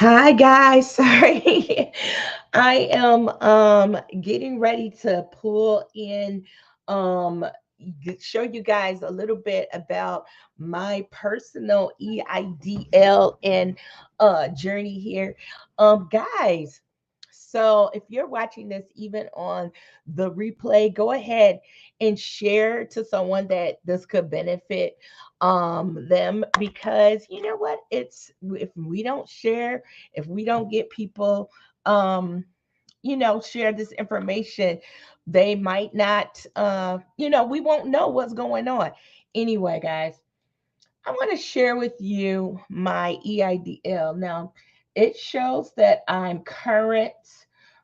Hi guys, sorry. I am getting ready to pull in um show you guys a little bit about my personal EIDL and journey here. Guys, so if you're watching this even on the replay, go ahead and share to someone that this could benefit them, because you know what, it's if we don't share, if we don't get people um share this information, they might not we won't know what's going on. Anyway, guys, I want to share with you my EIDL. Now, it shows that I'm current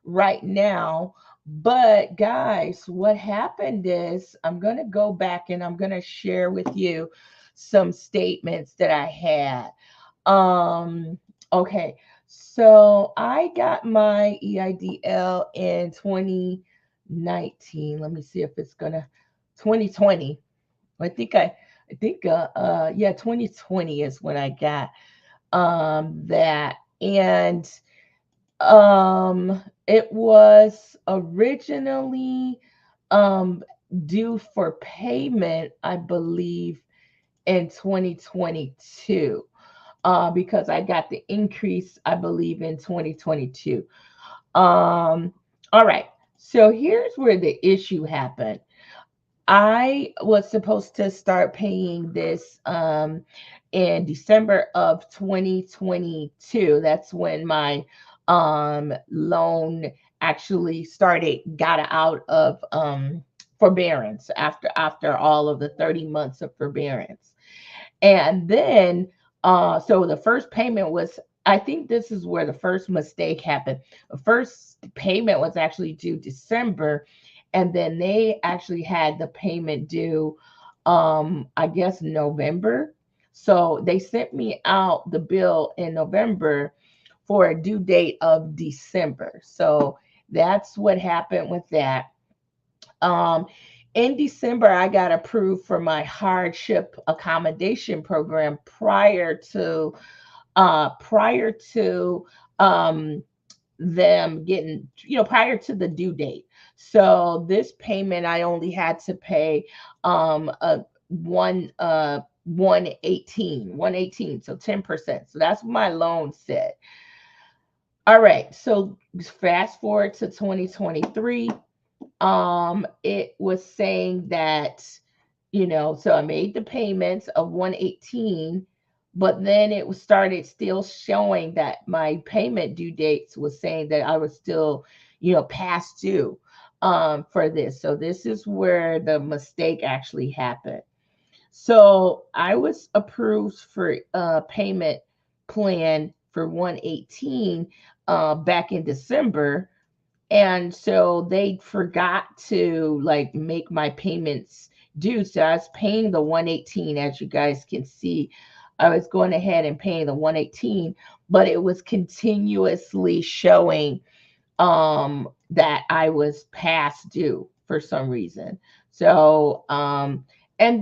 right now, but guys, what happened is I'm going to go back and I'm going to share with you some statements that I had. Okay. So I got my EIDL in 2019. Let me see if it's gonna 2020. I think yeah, 2020 is when I got that. And it was originally um due for payment, I believe, in 2022, because I got the increase, I believe, in 2022. All right. So here's where the issue happened. I was supposed to start paying this in December of 2022. That's when my loan actually got out of forbearance after all of the 30 months of forbearance. And then, so the first payment was, I think this is where the first mistake happened. The first payment was actually due December, and then they actually had the payment due, I guess, November. So they sent me out the bill in November for a due date of December. So that's what happened with that. Um, in December, I got approved for my hardship accommodation program prior to um, them getting, prior to the due date. So this payment, I only had to pay a one 118, so 10%. So that's what my loan said. All right, so fast forward to 2023. It was saying that, so I made the payments of 118, but then it was started still showing that my payment due dates was saying that I was still, past due for this. So this is where the mistake actually happened. So I was approved for a payment plan for 118 back in December, and so they forgot to like make my payments due. So I was paying the 118, as you guys can see. I was going ahead and paying the 118, but it was continuously showing that I was past due for some reason. So and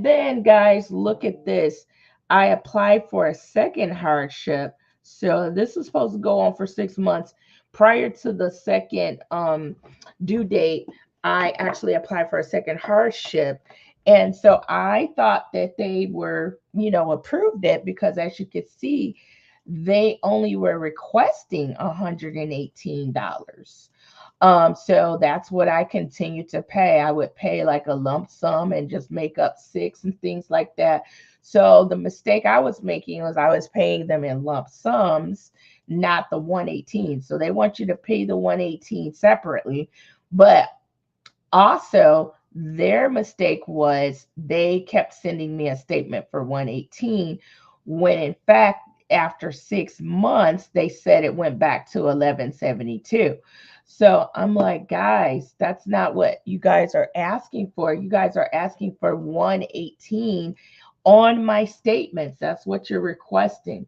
then, guys, look at this. I applied for a second hardship. So this was supposed to go on for 6 months. Prior to the second due date, I actually applied for a second hardship. And so I thought that they were, approved it, because as you can see, they only were requesting $118. So that's what I continued to pay. I would pay like a lump sum and just make up six and things like that. So the mistake I was making was I was paying them in lump sums, not the 118. So they want you to pay the 118 separately. But also, their mistake was they kept sending me a statement for 118, when in fact, after 6 months, they said it went back to 1172. So I'm like, guys, that's not what you guys are asking for. You guys are asking for 118 on my statements. That's what you're requesting.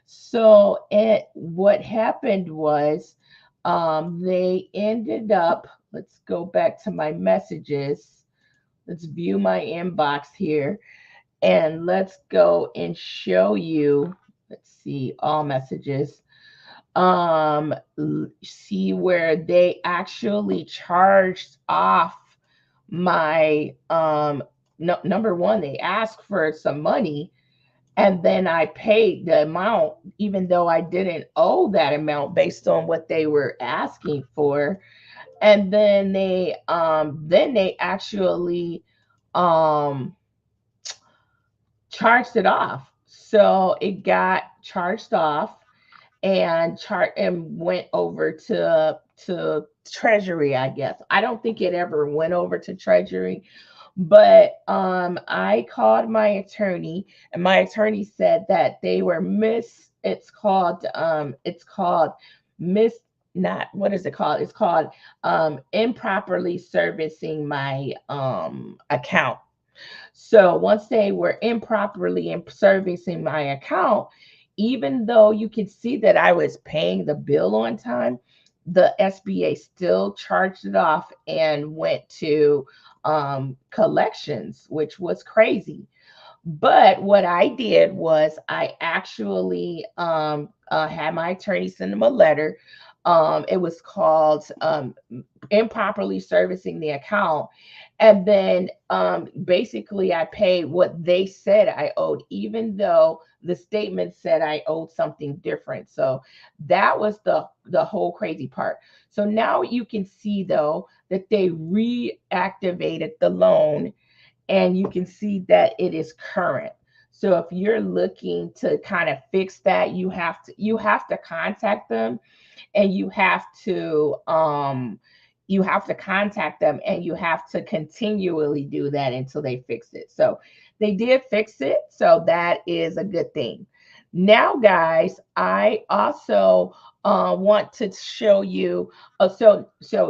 So what happened was, they ended up, let's go back to my messages. Let's view my inbox here, and let's go and show you. Let's see, all messages. see where they actually charged off my no, number one, they asked for some money, and then I paid the amount even though I didn't owe that amount based on what they were asking for. And then they actually um charged it off. So it got charged off and went over to Treasury, I guess. I don't think it ever went over to Treasury, but I called my attorney, and my attorney said that they were it's called miss not what is it called? It's called improperly servicing my account. So once they were improperly in servicing my account, even though you can see that I was paying the bill on time, the SBA still charged it off and went to collections, which was crazy. But what I did was I actually had my attorney send them a letter. It was called improperly servicing the account. And then basically I paid what they said I owed, even though the statement said I owed something different. So that was the whole crazy part. So now you can see though that they reactivated the loan, and you can see that it is current. So if you're looking to kind of fix that, you have to contact them, and you have to contact them, and you have to continually do that until they fix it. So they did fix it, so that is a good thing. Now guys, I also want to show you so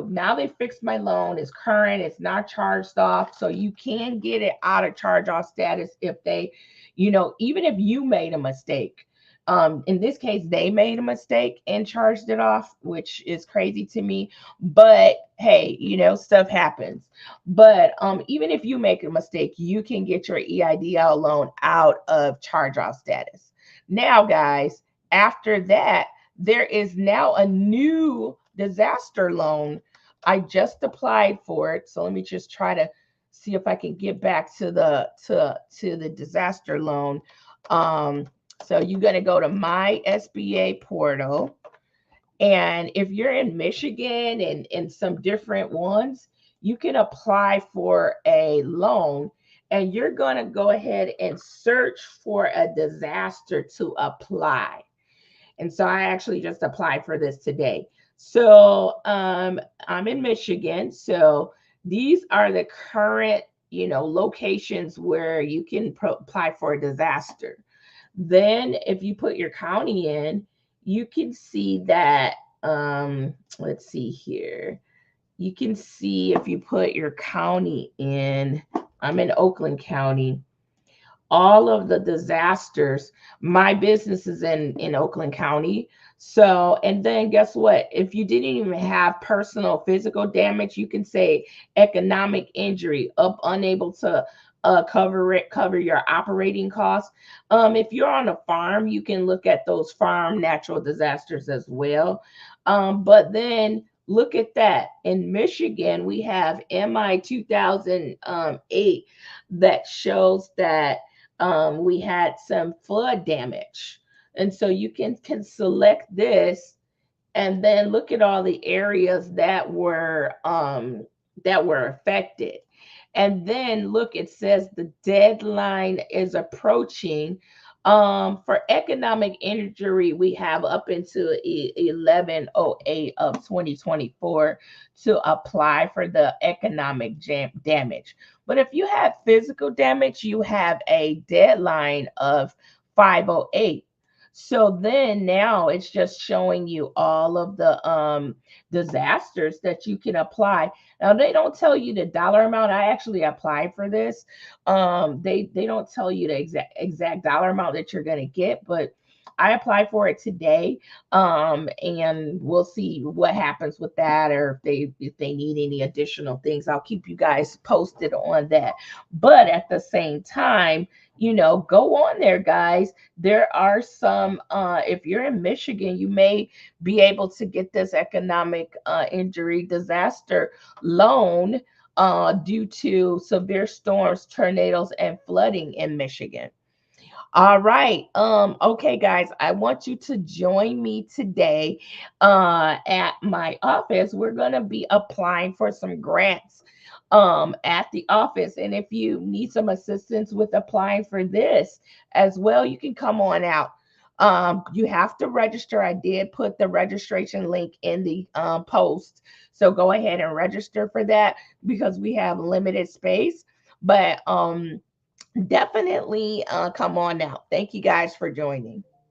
now they fixed my loan. It's current, it's not charged off, so you can get it out of charge off status if they, even if you made a mistake. In this case, they made a mistake and charged it off, which is crazy to me. But hey, stuff happens. But even if you make a mistake, you can get your EIDL loan out of charge off status. Now, guys, after that, there is now a new disaster loan. I just applied for it. So let me just try to see if I can get back to the disaster loan. So you're going to go to my SBA portal. And if you're in Michigan and some different ones, you can apply for a loan, and you're going to go ahead and search for a disaster to apply. And so I actually just applied for this today. So I'm in Michigan. So these are the current, locations where you can apply for a disaster. Then if you put your county in, you can see that, let's see here. You can see if you put your county in, I'm in Oakland County, all of the disasters, my business is in Oakland County. So, and then guess what? If you didn't even have personal physical damage, you can say economic injury, unable to cover your operating costs. If you're on a farm, you can look at those farm natural disasters as well. But then look at that. In Michigan, we have MI 2008 that shows that we had some flood damage. And so you can select this and then look at all the areas that were affected. And then look, it says the deadline is approaching. For economic injury, we have up into 11/08 of 2024 to apply for the economic damage. But if you have physical damage, you have a deadline of 5/08. So then now it's just showing you all of the disasters that you can apply. Now they don't tell you the dollar amount. I actually applied for this. They don't tell you the exact dollar amount that you're going to get, but I applied for it today, and we'll see what happens with that, or if they need any additional things. I'll keep you guys posted on that. But at the same time, you know, go on there, guys. There are some, if you're in Michigan, you may be able to get this economic injury disaster loan due to severe storms, tornadoes, and flooding in Michigan. All right. Okay, guys, I want you to join me today at my office. We're gonna be applying for some grants at the office. And if you need some assistance with applying for this as well, you can come on out. You have to register. I did put the registration link in the post. So go ahead and register for that because we have limited space. But definitely come on out. Thank you guys for joining.